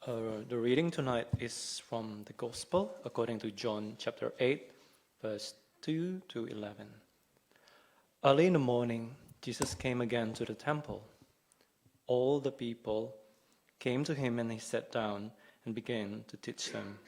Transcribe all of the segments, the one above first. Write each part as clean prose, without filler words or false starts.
The reading tonight is from the Gospel according to John chapter 8, verse 2 to 11. Early in the morning, Jesus came again to the temple. All the people came to him and he sat down and began to teach them.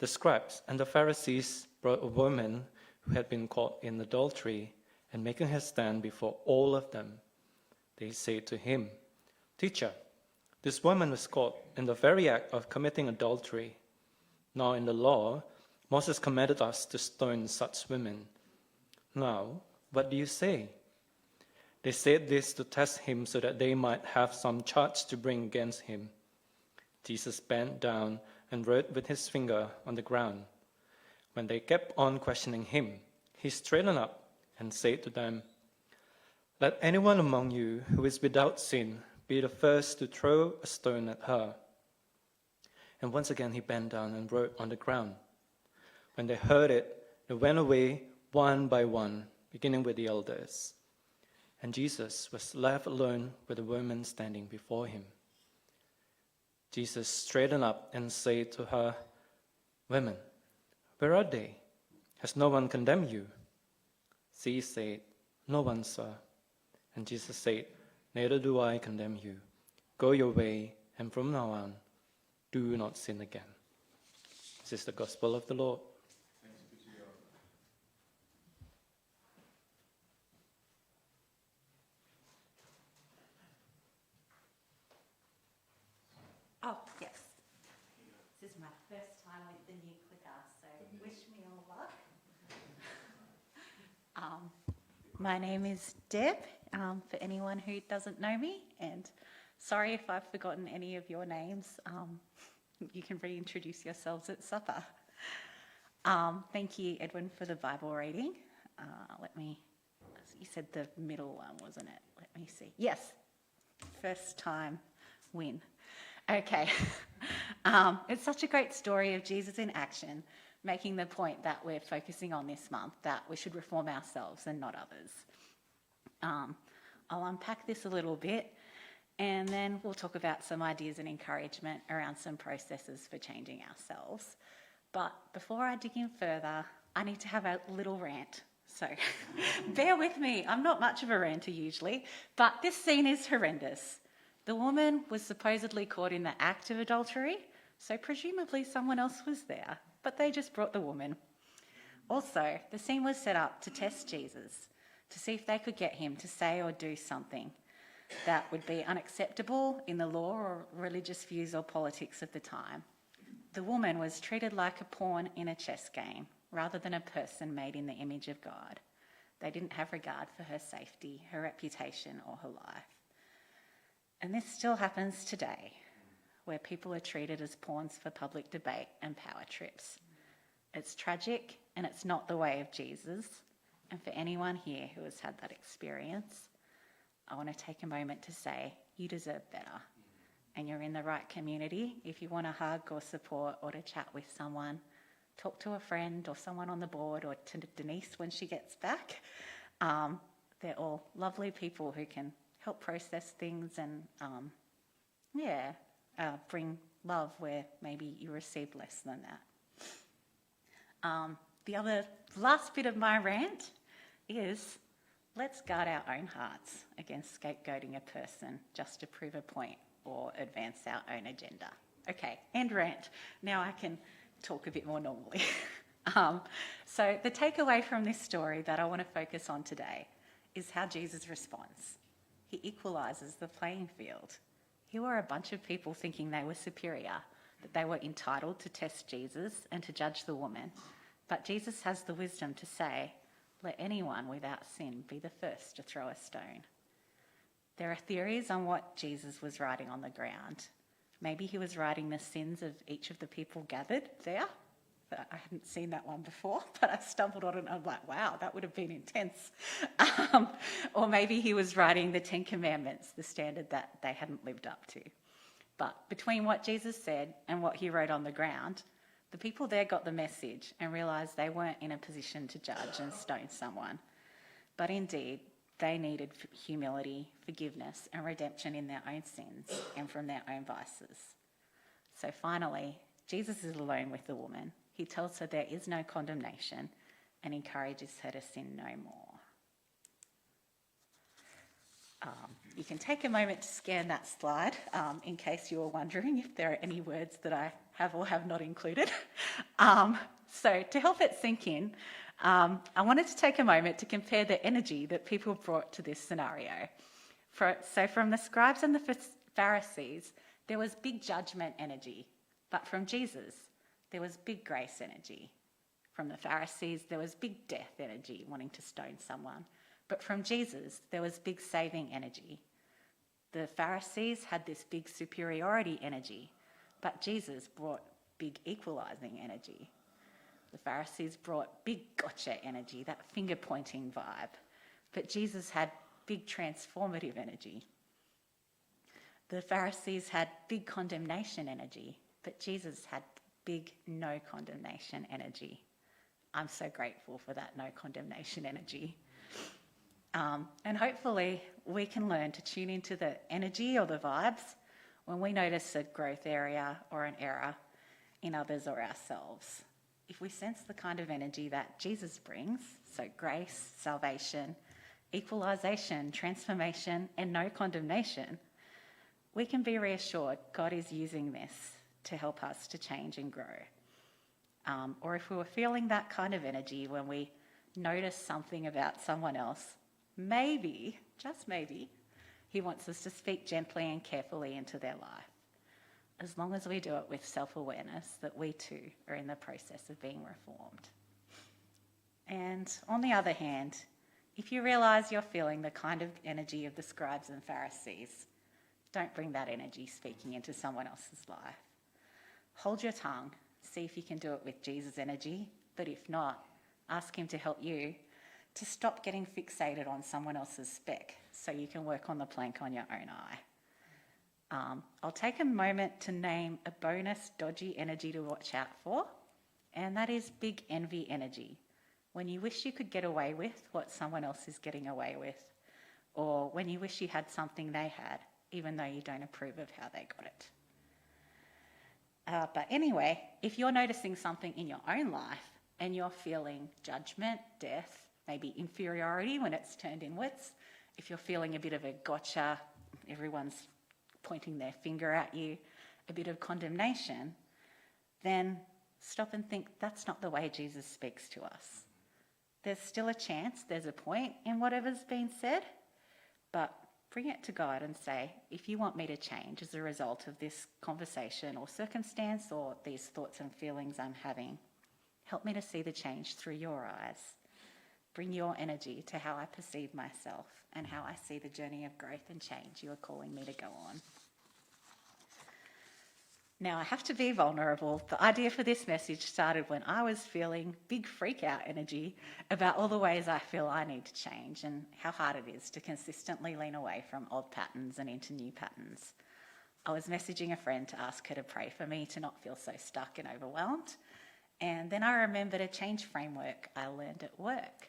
The scribes and the Pharisees brought a woman who had been caught in adultery, and making her stand before all of them, they said to him, "Teacher, this woman was caught in the very act of committing adultery. Now in the law, Moses commanded us to stone such women. Now, what do you say?" They said this to test him so that they might have some charge to bring against him. Jesus bent down and wrote with his finger on the ground. When they kept on questioning him, he straightened up and said to them, "Let anyone among you who is without sin be the first to throw a stone at her." And once again he bent down and wrote on the ground. When they heard it, they went away one by one, beginning with the elders. And Jesus was left alone with the woman standing before him. Jesus straightened up and said to her, "Women, where are they? Has no one condemned you?" She said, "No one, sir." And Jesus said, "Neither do I condemn you. Go your way, and from now on, do not sin again." This is the gospel of the Lord. Thanks be to God. Oh, yes. This is my first time with the new clicker, so wish me all luck. My name is Deb, for anyone who doesn't know me, and sorry if I've forgotten any of your names. You can reintroduce yourselves at supper. Thank you, Edwin, for the Bible reading. You said the middle one, wasn't it? Let me see. Yes, first time win. Okay. It's such a great story of Jesus in action, making the point that we're focusing on this month, that we should reform ourselves and not others. I'll unpack this a little bit, and then we'll talk about some ideas and encouragement around some processes for changing ourselves. But before I dig in further, I need to have a little rant. So bear with me. I'm not much of a ranter usually, but this scene is horrendous. The woman was supposedly caught in the act of adultery, so presumably someone else was there, but they just brought the woman. Also, the scene was set up to test Jesus, to see if they could get him to say or do something that would be unacceptable in the law or religious views or politics of the time. The woman was treated like a pawn in a chess game, rather than a person made in the image of God. They didn't have regard for her safety, her reputation, or her life. And this still happens today, where people are treated as pawns for public debate and power trips. It's tragic, and it's not the way of Jesus. And for anyone here who has had that experience, I want to take a moment to say, you deserve better. And you're in the right community. If you want a hug or support or to chat with someone, talk to a friend or someone on the board, or to Denise when she gets back. They're all lovely people who can help process things and bring love where maybe you received less than that. The last bit of my rant is, let's guard our own hearts against scapegoating a person just to prove a point or advance our own agenda. Okay, end rant. Now I can talk a bit more normally. So the takeaway from this story that I want to focus on today is how Jesus responds. He equalises the playing field. Here were a bunch of people thinking they were superior, that they were entitled to test Jesus and to judge the woman. But Jesus has the wisdom to say, let anyone without sin be the first to throw a stone. There are theories on what Jesus was writing on the ground. Maybe he was writing the sins of each of the people gathered there. I hadn't seen that one before, but I stumbled on it and I'm like, wow, that would have been intense. Or maybe he was writing the 10 Commandments, the standard that they hadn't lived up to. But between what Jesus said and what he wrote on the ground, the people there got the message and realised they weren't in a position to judge and stone someone. But indeed, they needed humility, forgiveness, and redemption in their own sins and from their own vices. So finally, Jesus is alone with the woman. He tells her there is no condemnation and encourages her to sin no more. You can take a moment to scan that slide in case you were wondering if there are any words that I have or have not included. So to help it sink in, I wanted to take a moment to compare the energy that people brought to this scenario. So from the scribes and the Pharisees, there was big judgment energy, but from Jesus, there was big grace energy. From the Pharisees, there was big death energy, wanting to stone someone. But from Jesus, there was big saving energy. The Pharisees had this big superiority energy, but Jesus brought big equalising energy. The Pharisees brought big gotcha energy, that finger-pointing vibe. But Jesus had big transformative energy. The Pharisees had big condemnation energy, but Jesus had big no condemnation energy. I'm so grateful for that no condemnation energy. And hopefully we can learn to tune into the energy or the vibes when we notice a growth area or an error in others or ourselves. If we sense the kind of energy that Jesus brings, so grace, salvation, equalisation, transformation, and no condemnation, we can be reassured God is using this to help us to change and grow. Or if we were feeling that kind of energy when we notice something about someone else, maybe, just maybe, he wants us to speak gently and carefully into their life, as long as we do it with self-awareness that we too are in the process of being reformed. And on the other hand, if you realise you're feeling the kind of energy of the scribes and Pharisees, don't bring that energy speaking into someone else's life. Hold your tongue, see if you can do it with Jesus' energy, but if not, ask him to help you to stop getting fixated on someone else's speck so you can work on the plank on your own eye. I'll take a moment to name a bonus dodgy energy to watch out for, and that is big envy energy. When you wish you could get away with what someone else is getting away with, or when you wish you had something they had, even though you don't approve of how they got it. But anyway, if you're noticing something in your own life and you're feeling judgment, death, maybe inferiority when it's turned inwards, if you're feeling a bit of a gotcha, everyone's pointing their finger at you, a bit of condemnation, then stop and think that's not the way Jesus speaks to us. There's still a chance, there's a point in whatever's been said, but bring it to God and say, if you want me to change as a result of this conversation or circumstance or these thoughts and feelings I'm having, help me to see the change through your eyes. Bring your energy to how I perceive myself and how I see the journey of growth and change you are calling me to go on. Now, I have to be vulnerable. The idea for this message started when I was feeling big freak out energy about all the ways I feel I need to change and how hard it is to consistently lean away from old patterns and into new patterns. I was messaging a friend to ask her to pray for me to not feel so stuck and overwhelmed. And then I remembered a change framework I learned at work.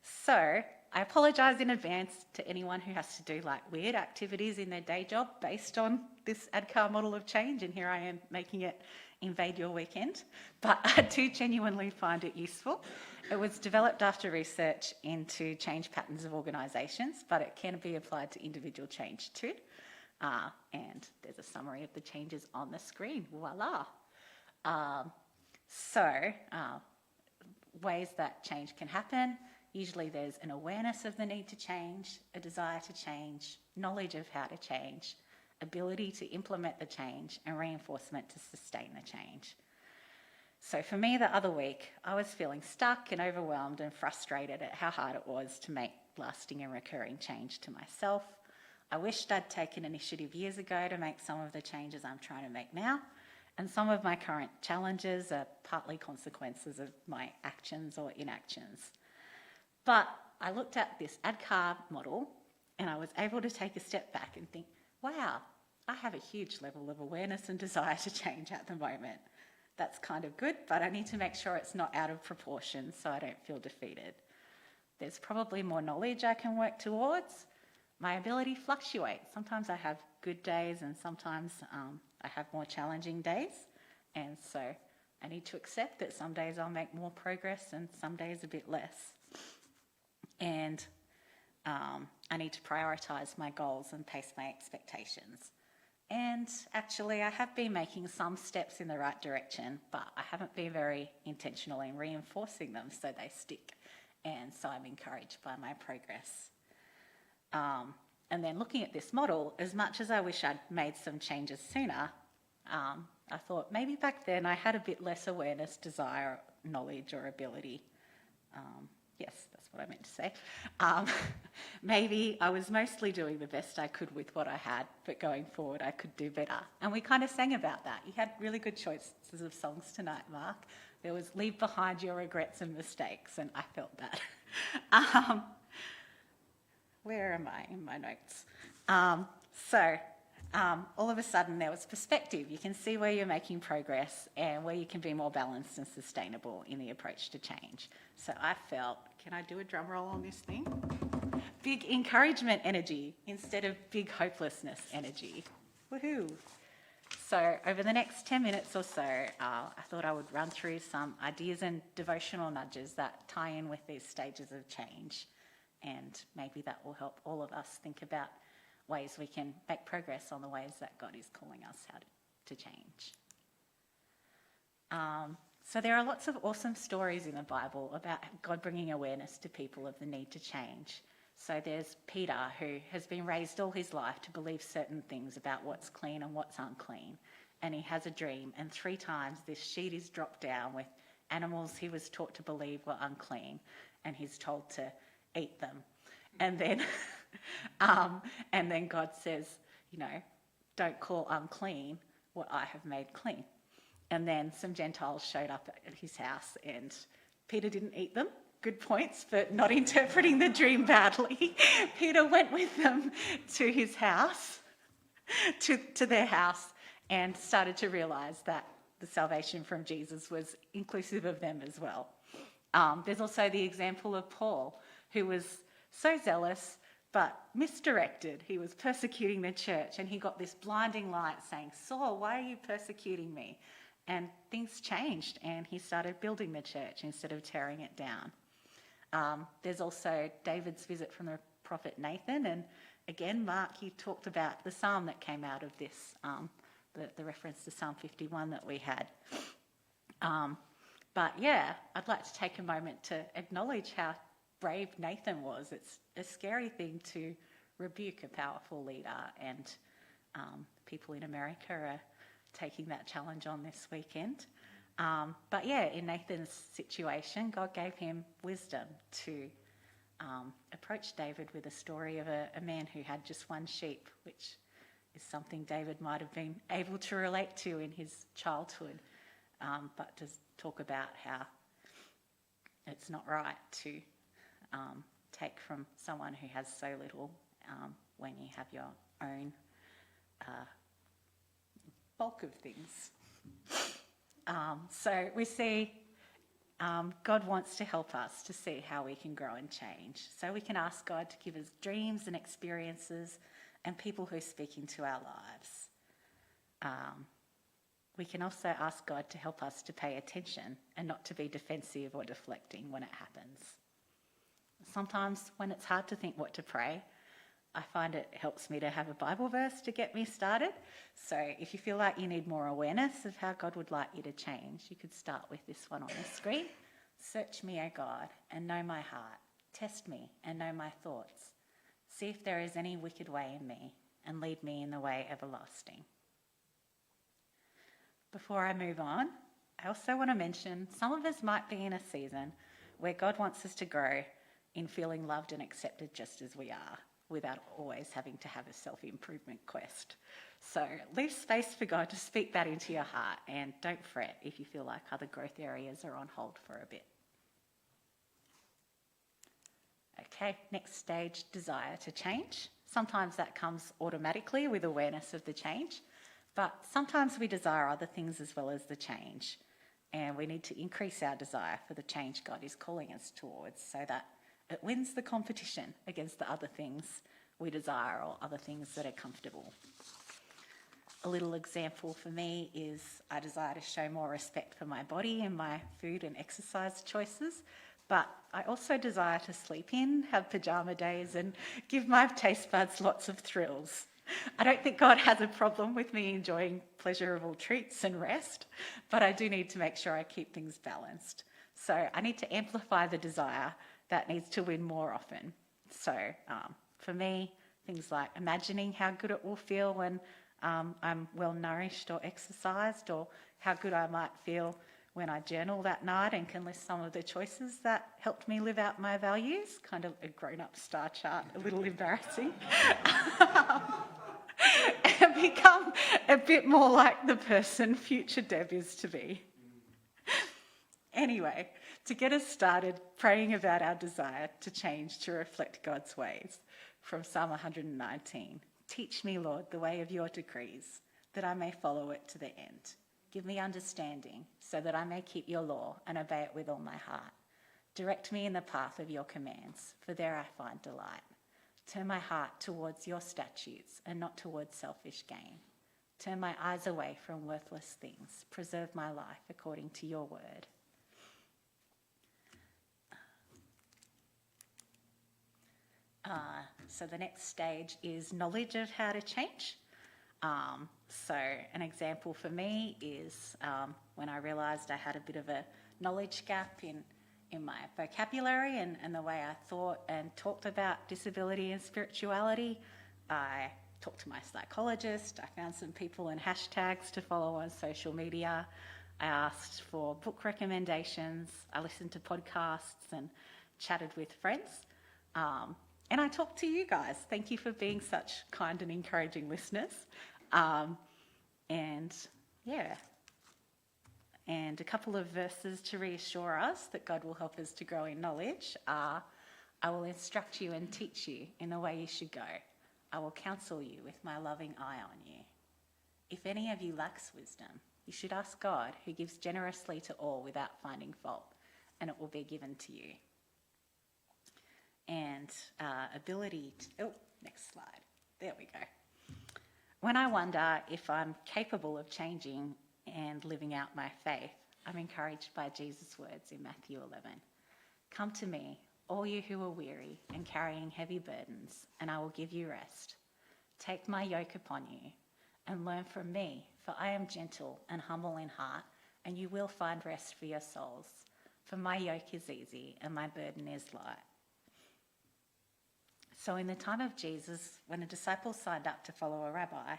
So I apologise in advance to anyone who has to do like weird activities in their day job based on this ADCAR model of change, and here I am making it invade your weekend. But I do genuinely find it useful. It was developed after research into change patterns of organisations, but it can be applied to individual change too. And there's a summary of the changes on the screen. Voila. Ways that change can happen. Usually there's an awareness of the need to change, a desire to change, knowledge of how to change, ability to implement the change, and reinforcement to sustain the change. So for me the other week, I was feeling stuck and overwhelmed and frustrated at how hard it was to make lasting and recurring change to myself. I wished I'd taken initiative years ago to make some of the changes I'm trying to make now, and some of my current challenges are partly consequences of my actions or inactions. But I looked at this ADCAR model and I was able to take a step back and think, wow, I have a huge level of awareness and desire to change at the moment. That's kind of good, but I need to make sure it's not out of proportion so I don't feel defeated. There's probably more knowledge I can work towards. my ability fluctuates. Sometimes I have good days and sometimes I have more challenging days. And so I need to accept that some days I'll make more progress and some days a bit less. And I need to prioritise my goals and pace my expectations. And actually, I have been making some steps in the right direction, but I haven't been very intentional in reinforcing them so they stick. And so I'm encouraged by my progress. And then looking at this model, as much as I wish I'd made some changes sooner, I thought maybe back then I had a bit less awareness, desire, knowledge or ability. Yes, that's what I meant to say. Maybe I was mostly doing the best I could with what I had, but going forward I could do better. And we kind of sang about that. You had really good choices of songs tonight, Mark. There was Leave Behind Your Regrets and Mistakes, and I felt that. Where am I in my notes? All of a sudden there was perspective. You can see where you're making progress and where you can be more balanced and sustainable in the approach to change. So I felt, can I do a drum roll on this thing? Big encouragement energy instead of big hopelessness energy. Woohoo! So over the next 10 minutes or so, I thought I would run through some ideas and devotional nudges that tie in with these stages of change. And maybe that will help all of us think about ways we can make progress on the ways that God is calling us how to change. So there are lots of awesome stories in the Bible about God bringing awareness to people of the need to change. So there's Peter, who has been raised all his life to believe certain things about what's clean and what's unclean. And he has a dream, and 3 times this sheet is dropped down with animals he was taught to believe were unclean, and he's told to eat them. And then God says, don't call unclean what I have made clean. And then some Gentiles showed up at his house and Peter didn't eat them. Good points for not interpreting the dream badly. Peter went with them to his house, to their house, and started to realise that the salvation from Jesus was inclusive of them as well. There's also the example of Paul, who was so zealous but misdirected. He was persecuting the church and he got this blinding light saying, Saul, why are you persecuting me? And things changed and he started building the church instead of tearing it down. There's also David's visit from the prophet Nathan, and again, Mark, you talked about the psalm that came out of this, the reference to Psalm 51 that we had. But yeah, I'd like to take a moment to acknowledge how brave Nathan was. It's a scary thing to rebuke a powerful leader, and people in America are taking that challenge on this weekend. But yeah, in Nathan's situation, God gave him wisdom to approach David with a story of a man who had just one sheep, which is something David might have been able to relate to in his childhood, but to talk about how it's not right to take from someone who has so little when you have your own bulk of things. So we see God wants to help us to see how we can grow and change. So we can ask God to give us dreams and experiences and people who speak into our lives. We can also ask God to help us to pay attention and not to be defensive or deflecting when it happens. Sometimes when it's hard to think what to pray, I find it helps me to have a Bible verse to get me started. So if you feel like you need more awareness of how God would like you to change, you could start with this one on the screen. Search me, O God, and know my heart. Test me and know my thoughts. See if there is any wicked way in me, and lead me in the way everlasting. Before I move on, I also want to mention some of us might be in a season where God wants us to grow in feeling loved and accepted just as we are, without always having to have a self-improvement quest. So leave space for God to speak that into your heart, and don't fret if you feel like other growth areas are on hold for a bit. Okay, next stage, desire to change. Sometimes that comes automatically with awareness of the change, but sometimes we desire other things as well as the change, and we need to increase our desire for the change God is calling us towards so that it wins the competition against the other things we desire or other things that are comfortable. A little example for me is I desire to show more respect for my body and my food and exercise choices, but I also desire to sleep in, have pajama days, and give my taste buds lots of thrills. I don't think God has a problem with me enjoying pleasurable treats and rest, but I do need to make sure I keep things balanced. So I need to amplify the desire that needs to win more often. So for me, things like imagining how good it will feel when I'm well nourished or exercised, or how good I might feel when I journal that night and can list some of the choices that helped me live out my values. Kind of a grown-up star chart, a little embarrassing. And become a bit more like the person future Deb is to be. Anyway, to get us started praying about our desire to change to reflect God's ways, from Psalm 119. Teach me, Lord, the way of your decrees, that I may follow it to the end. Give me understanding, so that I may keep your law and obey it with all my heart. Direct me in the path of your commands, for there I find delight. Turn my heart towards your statutes and not towards selfish gain. Turn my eyes away from worthless things. Preserve my life according to your word. So the next stage is knowledge of how to change. So an example for me is when I realised I had a bit of a knowledge gap in my vocabulary and the way I thought and talked about disability and spirituality. I talked to my psychologist. I found some people and hashtags to follow on social media. I asked for book recommendations. I listened to podcasts and chatted with friends. And I talked to you guys. Thank you for being such kind and encouraging listeners. And a couple of verses to reassure us that God will help us to grow in knowledge are, I will instruct you and teach you in the way you should go. I will counsel you with my loving eye on you. If any of you lacks wisdom, you should ask God, who gives generously to all without finding fault, and it will be given to you. And next slide. There we go. When I wonder if I'm capable of changing and living out my faith, I'm encouraged by Jesus' words in Matthew 11. Come to me, all you who are weary and carrying heavy burdens, and I will give you rest. Take my yoke upon you and learn from me, for I am gentle and humble in heart, and you will find rest for your souls. For my yoke is easy and my burden is light. So in the time of Jesus, when a disciple signed up to follow a rabbi,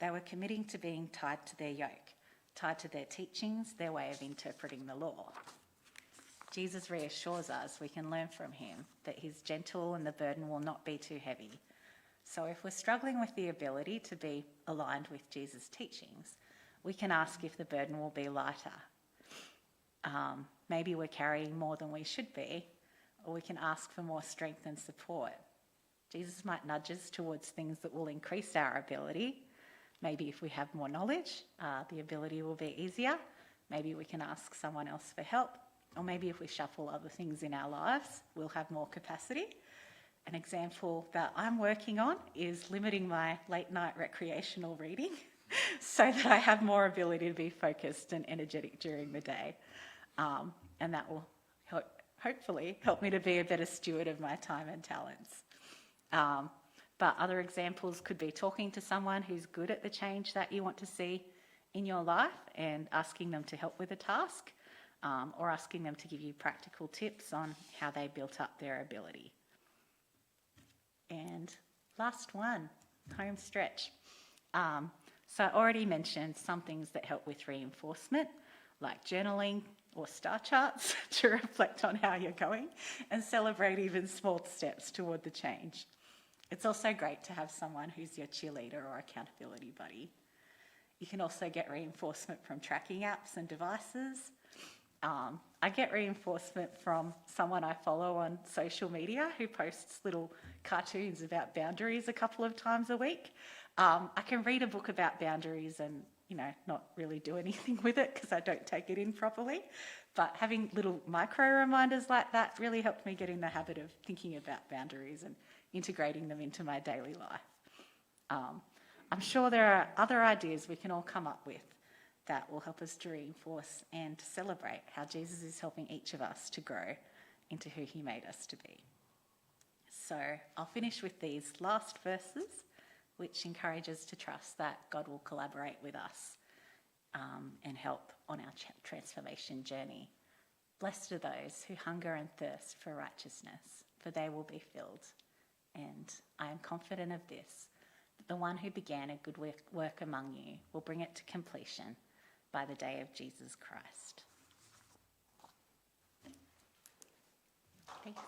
they were committing to being tied to their yoke, tied to their teachings, their way of interpreting the law. Jesus reassures us we can learn from him that he's gentle and the burden will not be too heavy. So if we're struggling with the ability to be aligned with Jesus' teachings, we can ask if the burden will be lighter. Maybe we're carrying more than we should be, or we can ask for more strength and support. Jesus might nudge us towards things that will increase our ability. Maybe if we have more knowledge, the ability will be easier. Maybe we can ask someone else for help. Or maybe if we shuffle other things in our lives, we'll have more capacity. An example that I'm working on is limiting my late night recreational reading so that I have more ability to be focused and energetic during the day. And that will hopefully help me to be a better steward of my time and talents. But other examples could be talking to someone who's good at the change that you want to see in your life and asking them to help with a task, or asking them to give you practical tips on how they built up their ability. And last one, home stretch. So I already mentioned some things that help with reinforcement, like journaling or star charts to reflect on how you're going and celebrate even small steps toward the change. It's also great to have someone who's your cheerleader or accountability buddy. You can also get reinforcement from tracking apps and devices. I get reinforcement from someone I follow on social media who posts little cartoons about boundaries a couple of times a week. I can read a book about boundaries and, not really do anything with it because I don't take it in properly. But having little micro reminders like that really helped me get in the habit of thinking about boundaries and, integrating them into my daily life. I'm sure there are other ideas we can all come up with that will help us to reinforce and to celebrate how Jesus is helping each of us to grow into who he made us to be. So I'll finish with these last verses, which encourage us to trust that God will collaborate with us and help on our transformation journey. Blessed are those who hunger and thirst for righteousness, for they will be filled. And I am confident of this, that the one who began a good work among you will bring it to completion by the day of Jesus Christ. Thanks.